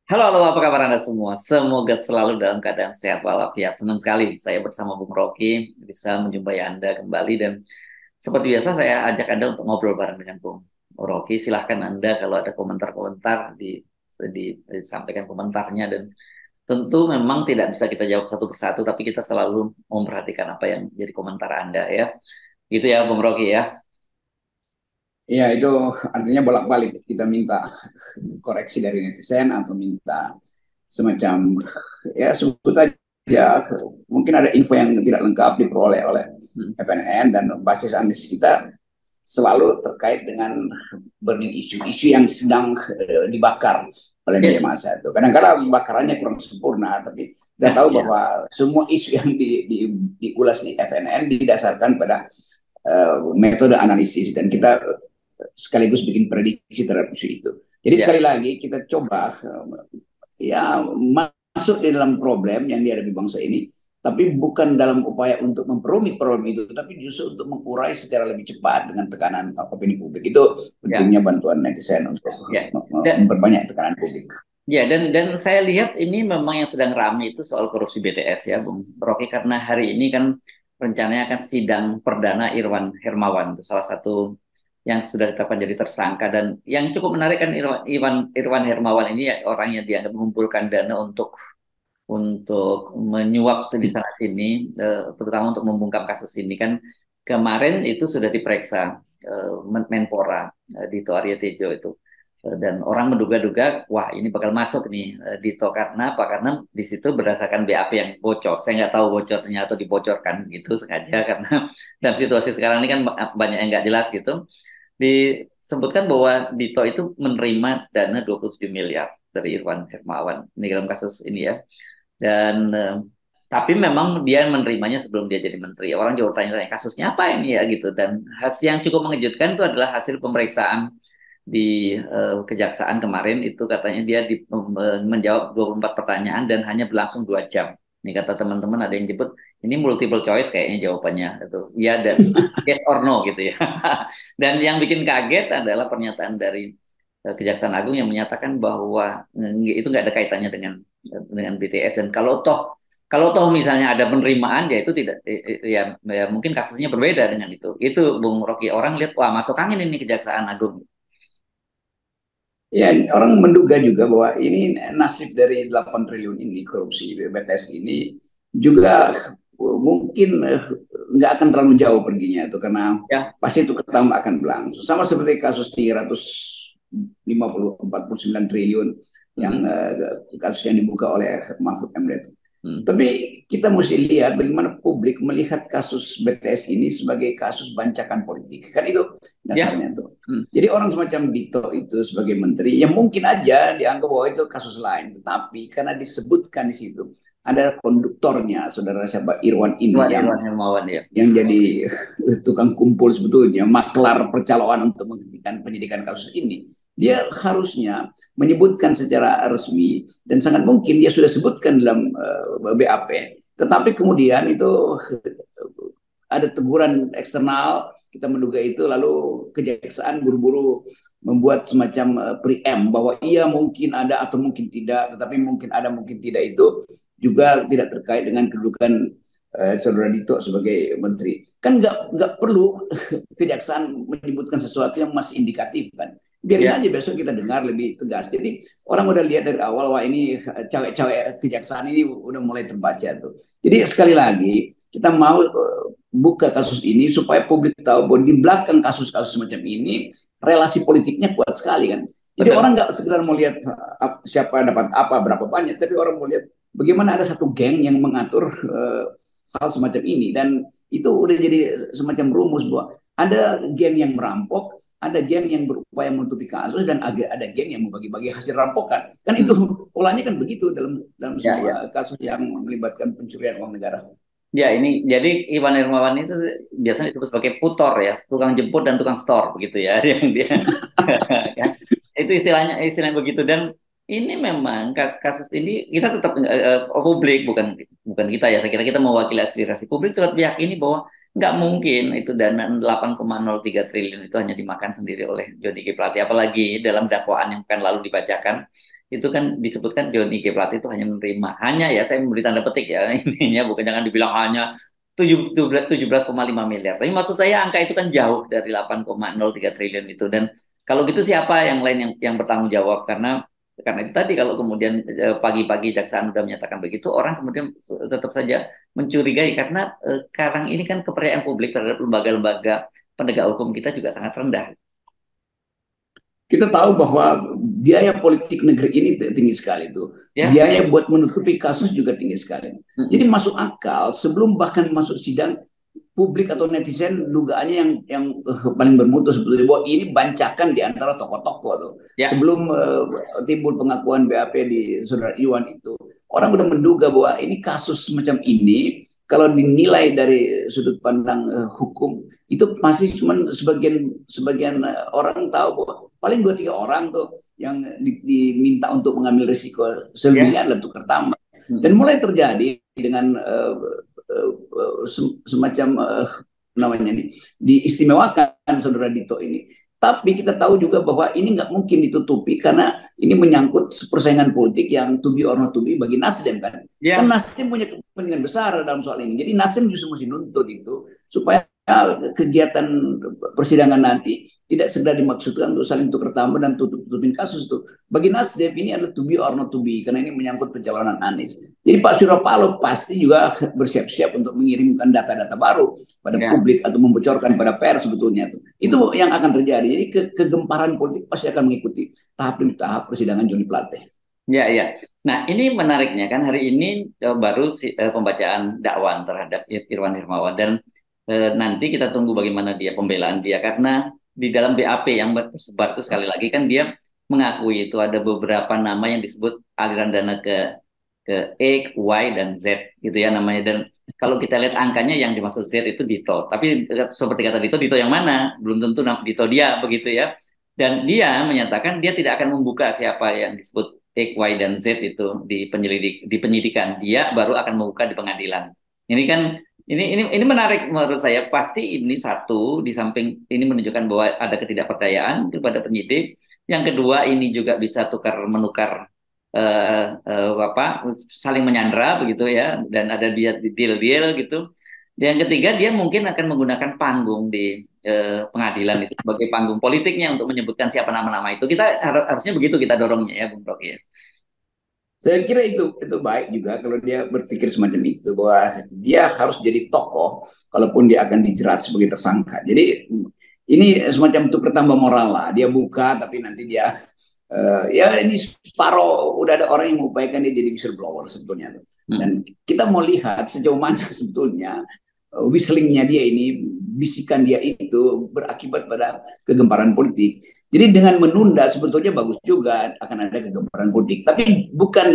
Halo, halo, apa kabar Anda semua? Semoga selalu dalam keadaan sehat walafiat. Senang sekali saya bersama Bung Rocky bisa menjumpai Anda kembali dan seperti biasa saya ajak Anda untuk ngobrol bareng dengan Bung Rocky. Silahkan Anda kalau ada komentar-komentar disampaikan komentarnya dan tentu memang tidak bisa kita jawab satu persatu, tapi kita selalu memperhatikan apa yang jadi komentar Anda ya. Gitu ya Bung Rocky ya. Ya, itu artinya bolak-balik kita minta koreksi dari netizen atau minta semacam ya sebut aja mungkin ada info yang tidak lengkap diperoleh oleh Hmm. FNN dan basis analisis kita selalu terkait dengan burning isu-isu yang sedang dibakar oleh media Yes. massa itu. Kadang-kadang bakarannya kurang sempurna, tapi kita Nah, tahu ya. bahwa semua isu yang diulas di FNN didasarkan pada metode analisis dan kita sekaligus bikin prediksi terhadap isu itu. Jadi Ya. sekali lagi kita coba ya masuk di dalam problem yang dihadapi bangsa ini, tapi bukan dalam upaya untuk memperumit problem itu, tapi justru untuk mengurai secara lebih cepat dengan tekanan opini publik. Itu Ya. pentingnya bantuan netizen untuk Ya. Dan memperbanyak tekanan publik. Ya, dan saya lihat ini memang yang sedang ramai itu soal korupsi BTS ya, Bung Rocky, karena hari ini kan rencananya akan sidang perdana Irwan Hermawan, itu salah satu yang sudah ditetapkan jadi tersangka dan yang cukup menarik kan Irwan Hermawan ini ya, orang yang dianggap mengumpulkan dana untuk menyuap di sana sini, terutama untuk membungkam kasus ini kan kemarin itu sudah diperiksa Menpora Dito Aryo Tejo itu. Dan orang menduga-duga, wah ini bakal masuk nih Dito karena apa? Karena di situ berdasarkan BAP yang bocor. Saya nggak tahu bocornya atau dibocorkan gitu sengaja karena dalam situasi sekarang ini kan banyak yang nggak jelas gitu. Disebutkan bahwa Dito itu menerima dana 27 miliar dari Irwan Hermawan ini dalam kasus ini ya. Dan tapi memang dia menerimanya sebelum dia jadi menteri. Orang juga bertanya-tanya kasusnya apa ini ya gitu. Dan hasil yang cukup mengejutkan itu adalah hasil pemeriksaan di kejaksaan kemarin itu katanya dia menjawab 24 pertanyaan dan hanya berlangsung 2 jam. Ini kata teman-teman ada yang nyebut ini multiple choice kayaknya jawabannya itu. Iya dan yes or no gitu ya. Dan yang bikin kaget adalah pernyataan dari Kejaksaan Agung yang menyatakan bahwa itu nggak ada kaitannya dengan BTS dan kalau toh misalnya ada penerimaan ya itu tidak ya mungkin kasusnya berbeda dengan itu. Itu Bung Rocky orang lihat wah masuk angin ini Kejaksaan Agung. Ya, orang menduga juga bahwa ini nasib dari 8 triliun ini korupsi BPS ini juga mungkin nggak akan terlalu jauh perginya itu karena Ya. pasti itu ketambah akan berlangsung. Sama seperti kasus 350 49 triliun yang Mm-mm. kasus yang dibuka oleh Mahfud MD. Mm. Tapi kita mesti lihat bagaimana publik melihat kasus BTS ini sebagai kasus bancakan politik. Kan itu Ya. dasarnya tuh. Mm. Jadi orang semacam Dito itu sebagai menteri, yang mungkin aja dianggap bahwa itu kasus lain. Tetapi karena disebutkan di situ, ada konduktornya, saudara siapa, Irwan ini, Irwan Hermawan ya. yang jadi tukang kumpul sebetulnya, maklar percaloan untuk menghentikan penyidikan kasus ini. Mm. Dia harusnya menyebutkan secara resmi dan sangat mungkin dia sudah sebutkan dalam BAP. Tetapi kemudian itu ada teguran eksternal, kita menduga itu, lalu kejaksaan buru-buru membuat semacam preempt bahwa iya mungkin ada atau mungkin tidak, tetapi mungkin ada mungkin tidak itu juga tidak terkait dengan kedudukan saudara Dito sebagai menteri. Kan nggak perlu kejaksaan menyebutkan sesuatu yang masih indikatif kan. Biarin Ya. aja besok kita dengar lebih tegas. Jadi orang udah lihat dari awal wah ini cewek-cewek kejaksaan ini udah mulai terbaca tuh. Jadi sekali lagi kita mau buka kasus ini supaya publik tahu bahwa di belakang kasus-kasus semacam ini relasi politiknya kuat sekali kan. Jadi Betul. orang nggak sekedar mau lihat siapa dapat apa berapa banyak, tapi orang mau lihat bagaimana ada satu geng yang mengatur hal semacam ini dan itu udah jadi semacam rumus bahwa ada geng yang merampok, ada geng yang berupaya menutupi kasus dan ada geng yang membagi-bagi hasil rampokan. Kan itu Mm. polanya kan begitu dalam dalam Ya, ya. semua kasus yang melibatkan pencurian uang negara. Ya, ini jadi Iwan Hermawan itu biasanya disebut sebagai putor ya, tukang jemput dan tukang store begitu ya, yang dia kan. Itu istilahnya begitu dan ini memang kasus ini kita tetap publik bukan bukan kita ya, saya kira kita mewakili aspirasi publik tetap meyakini bahwa nggak mungkin itu dana 8,03 triliun itu hanya dimakan sendiri oleh Johnny G. Plate apalagi dalam dakwaan yang kan lalu dibacakan itu kan disebutkan Johnny G. Plate itu hanya menerima, hanya ya saya memberi tanda petik ya ininya, bukan jangan dibilang hanya 17,5 miliar. Tapi maksud saya angka itu kan jauh dari 8,03 triliun itu. Dan kalau gitu siapa yang lain yang bertanggung jawab? Karena itu tadi kalau kemudian pagi-pagi jaksaan sudah menyatakan begitu, orang kemudian tetap saja mencurigai karena sekarang ini kan kepercayaan publik terhadap lembaga-lembaga penegak hukum kita juga sangat rendah. Kita tahu bahwa biaya politik negeri ini tinggi sekali itu. Ya. Biaya buat menutupi kasus juga tinggi sekali. Jadi masuk akal sebelum bahkan masuk sidang, publik atau netizen dugaannya yang paling bermutu sebetulnya bahwa ini bancakan di antara tokoh-tokoh tuh. Ya. Sebelum timbul pengakuan BAP di saudara Iwan itu, orang udah menduga bahwa ini kasus semacam ini kalau dinilai dari sudut pandang hukum itu masih cuma sebagian sebagian orang tahu bahwa paling 2-3 orang tuh yang diminta untuk mengambil risiko, selebihnya adalah tukar tambah. Dan mulai terjadi dengan semacam namanya ini diistimewakan saudara Dito ini. Tapi kita tahu juga bahwa ini nggak mungkin ditutupi karena ini menyangkut persaingan politik yang to be or not to be bagi Nasdem kan. Kan Nasdem punya kepentingan besar dalam soal ini. Jadi Nasdem justru mesti nuntut itu supaya kegiatan persidangan nanti tidak segera dimaksudkan untuk saling tukar tambah dan tutupin kasus itu. Bagi Nasdem ini adalah to be or not to be karena ini menyangkut pencalonan Anies. Jadi Pak Surya Paloh pasti juga bersiap-siap untuk mengirimkan data-data baru pada publik atau membocorkan pada pers sebetulnya itu. Itu yang akan terjadi. Jadi kegemparan politik pasti akan mengikuti tahap demi tahap persidangan Johnny Plate. Ya, ya. Nah, ini menariknya kan hari ini baru pembacaan dakwaan terhadap Irwan Hermawan dan nanti kita tunggu bagaimana dia pembelaan dia karena di dalam BAP yang tersebar itu sekali lagi kan dia mengakui itu ada beberapa nama yang disebut aliran dana ke X, Y dan Z gitu ya namanya. Dan kalau kita lihat angkanya yang dimaksud Z itu Dito. Tapi seperti kata Dito yang mana? Belum tentu Dito dia begitu ya. Dan dia menyatakan dia tidak akan membuka siapa yang disebut X, Y, dan Z itu di penyidikan. Dia baru akan membuka di pengadilan. Ini kan ini menarik menurut saya. Pasti ini satu di samping ini menunjukkan bahwa ada ketidakpercayaan kepada penyidik. Yang kedua ini juga bisa tukar menukar saling menyandra begitu ya dan ada dia deal-deal gitu. Dan yang ketiga dia mungkin akan menggunakan panggung di pengadilan itu sebagai panggung politiknya untuk menyebutkan siapa nama-nama itu. Kita harusnya begitu kita dorongnya ya Bung Rocky ya. Saya kira itu baik juga kalau dia berpikir semacam itu bahwa dia harus jadi tokoh kalaupun dia akan dijerat sebagai tersangka. Jadi ini semacam tukar tambah moral lah. Dia buka tapi nanti dia ya ini separuh udah ada orang yang mengupayakan dia jadi whistleblower sebetulnya. Dan kita mau lihat sejauh mana sebetulnya whistlingnya dia ini, bisikan dia itu berakibat pada kegemparan politik. Jadi dengan menunda sebetulnya bagus juga akan ada kegemparan politik, tapi bukan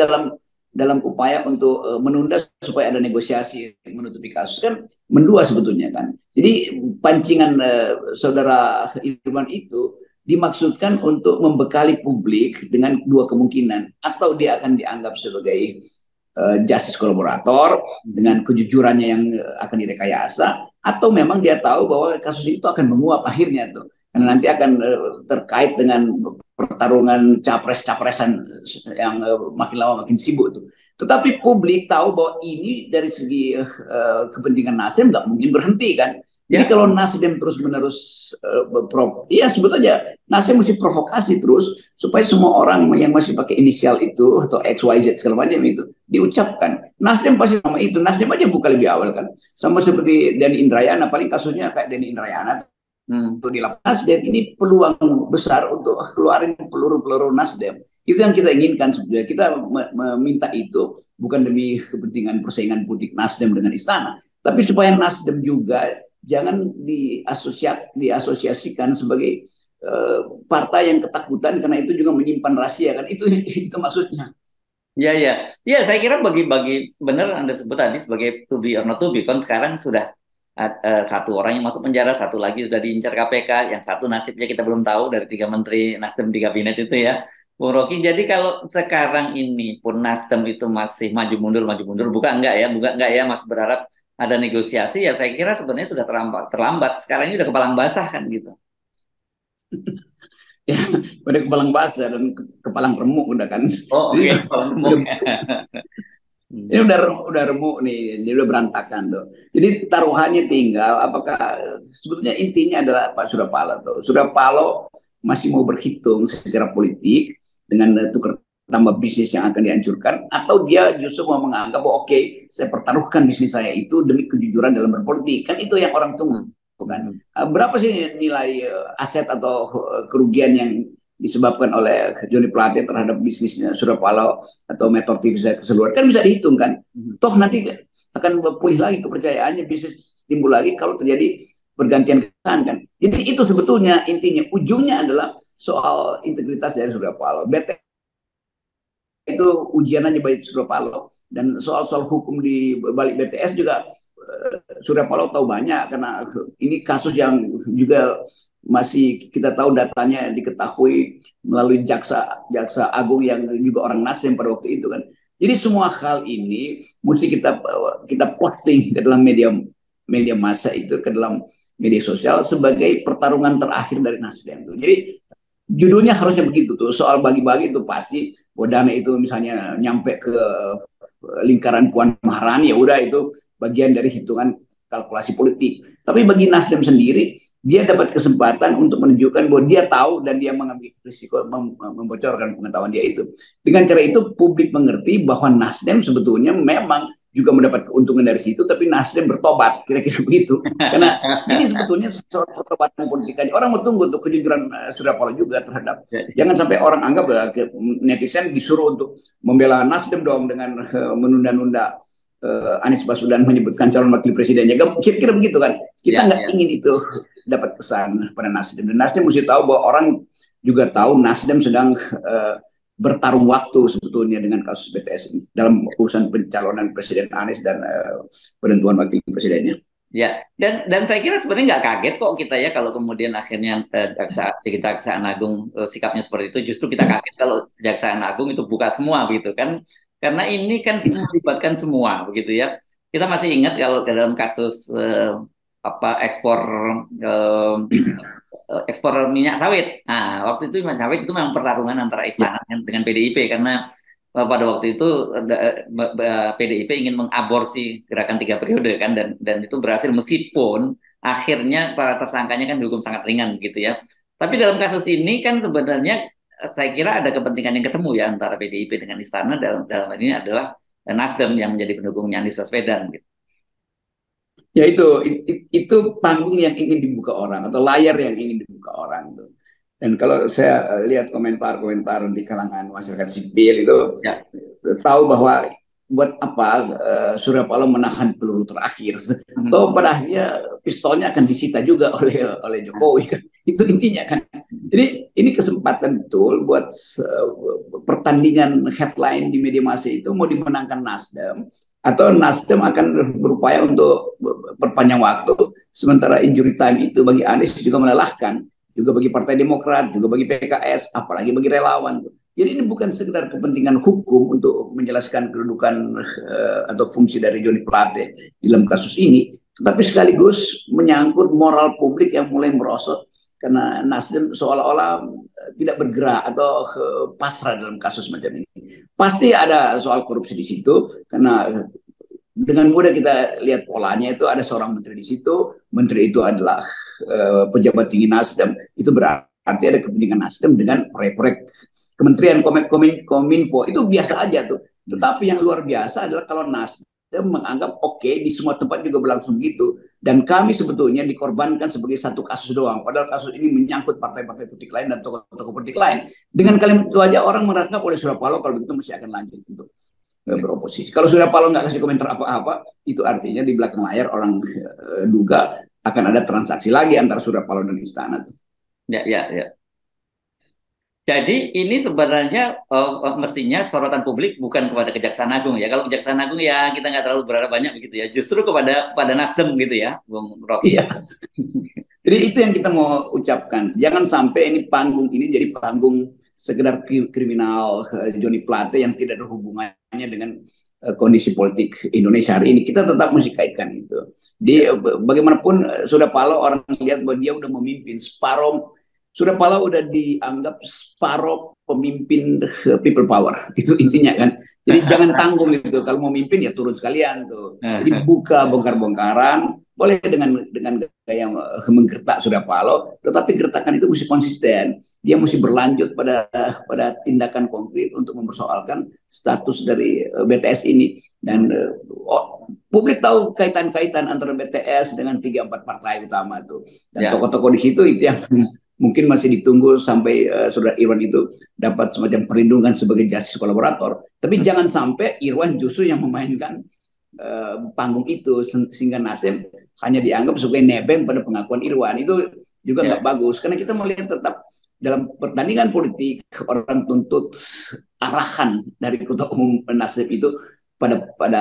dalam upaya untuk menunda supaya ada negosiasi menutupi kasus kan mendua sebetulnya kan. Jadi pancingan saudara Irwan itu dimaksudkan untuk membekali publik dengan dua kemungkinan, atau dia akan dianggap sebagai justice kolaborator dengan kejujurannya yang akan direkayasa, atau memang dia tahu bahwa kasus itu akan menguap akhirnya tuh karena nanti akan terkait dengan pertarungan capres-capresan yang makin lama makin sibuk tuh. Tetapi publik tahu bahwa ini dari segi kepentingan Nasdem nggak mungkin berhenti kan. Jadi kalau Nasdem terus-menerus ya sebetulnya Nasdem mesti provokasi terus supaya semua orang yang masih pakai inisial itu atau XYZ segala macam itu diucapkan. Nasdem pasti sama itu. Nasdem aja buka lebih awal kan. Sama seperti Denny Indrayana, paling kasusnya kayak Denny Indrayana. Untuk di lapangan Nasdem ini peluang besar untuk keluarin peluru-peluru Nasdem. Itu yang kita inginkan sebetulnya. Kita meminta itu bukan demi kepentingan persaingan politik Nasdem dengan istana, tapi supaya Nasdem juga jangan diasosiasikan sebagai partai yang ketakutan karena itu juga menyimpan rahasia kan, itu maksudnya. Ya, ya, ya. Saya kira bagi benar Anda sebut tadi sebagai to be or not to be, kan sekarang sudah satu orang yang masuk penjara, satu lagi sudah diincar KPK, yang satu nasibnya kita belum tahu dari 3 menteri Nasdem di kabinet itu ya, Bung Rocky. Jadi kalau sekarang ini pun Nasdem itu masih maju mundur, bukan enggak ya, Mas berharap ada negosiasi ya. Saya kira sebenarnya sudah terlambat. Sekarang ini udah kepalang basah kan gitu. Ya, pada kepalang basah dan kepalang remuk udah kan. Oh, Jadi oke, kalau udah ngomong. ini Hmm. udah remuk nih, dia udah berantakan tuh. Jadi taruhannya tinggal apakah sebetulnya intinya adalah Pak Surya Paloh tuh. Surya Paloh masih mau berhitung secara politik dengan tukar tambah bisnis yang akan dihancurkan, atau dia justru mau menganggap bahwa oke, saya pertaruhkan bisnis saya itu demi kejujuran dalam berpolitik. Kan itu yang orang tunggu kan. Hmm. Berapa sih nilai aset atau kerugian yang disebabkan oleh Joni Plate terhadap bisnisnya Surya Paloh atau Metro TV saya keseluruhan, kan bisa dihitung kan. Hmm. Toh nanti akan pulih lagi kepercayaannya, bisnis timbul lagi kalau terjadi pergantian kekuasaan kan. Jadi itu sebetulnya intinya, ujungnya adalah soal integritas dari Surya Paloh. BTS itu ujiannya bagi Surya Paloh, dan soal-soal hukum di balik BTS juga Surya Paloh tahu banyak, karena ini kasus yang juga masih kita tahu datanya diketahui melalui jaksa jaksa agung yang juga orang Nasdem pada waktu itu kan. Jadi semua hal ini mesti kita posting ke dalam media media massa itu, ke dalam media sosial sebagai pertarungan terakhir dari Nasdem. Jadi judulnya harusnya begitu tuh, soal bagi-bagi itu pasti dana itu misalnya nyampe ke lingkaran Puan Maharani, ya udah itu bagian dari hitungan kalkulasi politik. Tapi bagi Nasdem sendiri, dia dapat kesempatan untuk menunjukkan bahwa dia tahu dan dia mengambil risiko membocorkan pengetahuan dia itu. Dengan cara itu publik mengerti bahwa Nasdem sebetulnya memang juga mendapat keuntungan dari situ, tapi Nasdem bertobat, kira-kira begitu. Karena ini sebetulnya soal pertobatan politik aja. Orang mau tunggu untuk kejujuran Surya Paloh juga terhadap. Jangan sampai orang anggap netizen disuruh untuk membela Nasdem dong dengan menunda-nunda Anies Baswedan menyebutkan calon wakil presidennya. Kira-kira begitu kan. Kita Ya, nggak ya. ingin itu dapat kesan pada Nasdem. Dan Nasdem mesti tahu bahwa orang juga tahu Nasdem sedang bertarung waktu sebetulnya dengan kasus BTS ini dalam urusan pencalonan Presiden Anies dan penentuan wakil presidennya. Ya, dan saya kira sebenarnya nggak kaget kok kita ya kalau kemudian akhirnya Kejaksaan Agung sikapnya seperti itu. Justru kita kaget kalau Kejaksaan Agung itu buka semua begitu kan, karena ini kan melibatkan semua begitu ya. Kita masih ingat kalau dalam kasus apa eh, ekspor minyak sawit. Nah, waktu itu minyak sawit itu memang pertarungan antara Ya, istana dengan PDIP, karena pada waktu itu PDIP ingin mengaborsi gerakan 3 periode kan, dan itu berhasil meskipun akhirnya para tersangkanya kan dihukum sangat ringan gitu ya. Tapi dalam kasus ini kan sebenarnya saya kira ada kepentingan yang ketemu ya antara PDIP dengan istana, dalam dalam hal ini adalah Nasdem yang menjadi pendukungnya Anies Baswedan gitu. ya itu panggung yang ingin dibuka orang atau layar yang ingin dibuka orang itu. Dan kalau saya lihat komentar-komentar di kalangan masyarakat sipil itu, Ya. tahu bahwa buat apa Surya Paloh menahan peluru terakhir. Hmm. Toh pada akhirnya pistolnya akan disita juga oleh Jokowi kan. Itu intinya kan. Jadi ini kesempatan betul buat pertandingan headline di media massa itu mau dimenangkan Nasdem, atau Nasdem akan berupaya untuk perpanjang waktu, sementara injury time itu bagi Anies juga melelahkan, juga bagi Partai Demokrat, juga bagi PKS, apalagi bagi relawan. Jadi ini bukan sekedar kepentingan hukum untuk menjelaskan kedudukan atau fungsi dari Joni Plate dalam kasus ini, tetapi sekaligus menyangkut moral publik yang mulai merosot karena Nasdem seolah-olah tidak bergerak atau pasrah dalam kasus macam ini. Pasti ada soal korupsi di situ, karena dengan mudah kita lihat polanya itu ada seorang menteri di situ, menteri itu adalah pejabat tinggi Nasdem, itu berarti ada kepentingan Nasdem dengan proyek-proyek Kementerian Kominfo, itu biasa aja tuh. Tetapi yang luar biasa adalah kalau Nasdem menganggap oke, di semua tempat juga berlangsung gitu, dan kami sebetulnya dikorbankan sebagai satu kasus doang, padahal kasus ini menyangkut partai-partai politik lain dan tokoh-tokoh politik lain. Dengan kalimat itu aja orang merangkap oleh Surya Paloh kalau begitu masih akan lanjut untuk beroposisi. Kalau Surya Paloh nggak kasih komentar apa-apa, itu artinya di belakang layar orang duga akan ada transaksi lagi antara Surya Paloh dan istana tuh. Ya, ya, ya. Jadi ini sebenarnya mestinya sorotan publik bukan kepada Kejaksaan Agung ya. Kalau Kejaksaan Agung ya kita nggak terlalu berharap banyak begitu ya. Justru kepada Nasdem gitu ya, Bung Rocky. Iya. Jadi itu yang kita mau ucapkan. Jangan sampai ini panggung ini jadi panggung sekedar kriminal Joni Plate yang tidak ada hubungannya dengan kondisi politik Indonesia hari ini. Kita tetap mesti kaitkan itu. Ya, Bagaimanapun sudah Paloh orang lihat bahwa dia udah memimpin separuh Surya Paloh udah dianggap separuh pemimpin people power. Itu intinya kan. Jadi jangan tanggung itu. Kalau mau mimpin ya turun sekalian tuh. Jadi buka bongkar-bongkaran, boleh dengan gaya menggertak Surya Paloh, tetapi gertakan itu mesti konsisten. Dia mesti berlanjut pada tindakan konkret untuk mempersoalkan status dari BTS ini. Dan publik tahu kaitan-kaitan antara BTS dengan 3-4 partai utama itu. Dan tokoh-tokoh di situ itu yang mungkin masih ditunggu sampai Saudara Irwan itu dapat semacam perlindungan sebagai justice kolaborator. Tapi jangan sampai Irwan justru yang memainkan panggung itu sehingga Nasdem hanya dianggap sebagai nebeng pada pengakuan Irwan. Itu juga nggak bagus karena kita melihat tetap dalam pertandingan politik orang tuntut arahan dari ketua umum Nasdem itu pada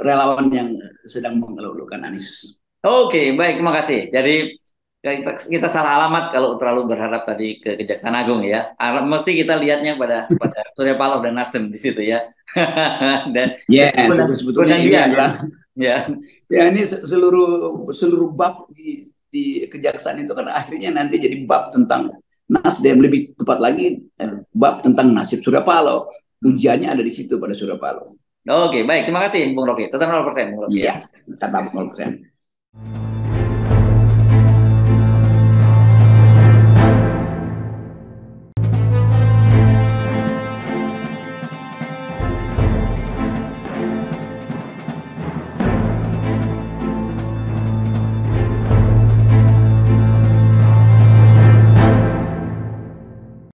relawan yang sedang mengelulukan Anies. Oke, baik, terima kasih. Jadi kita salah alamat kalau terlalu berharap tadi ke Kejaksaan Agung ya. Mesti kita lihatnya pada Surya Paloh dan Nasdem di situ ya. Dan itu sebetulnya ini adalah ya ini seluruh bab di Kejaksaan itu kan akhirnya nanti jadi bab tentang Nasdem, lebih tepat lagi bab tentang nasib Surya Paloh. Ujiannya ada di situ pada Surya Paloh. Oke, baik, terima kasih Bung Rocky. Tetap 0%. Iya, tetap 0%.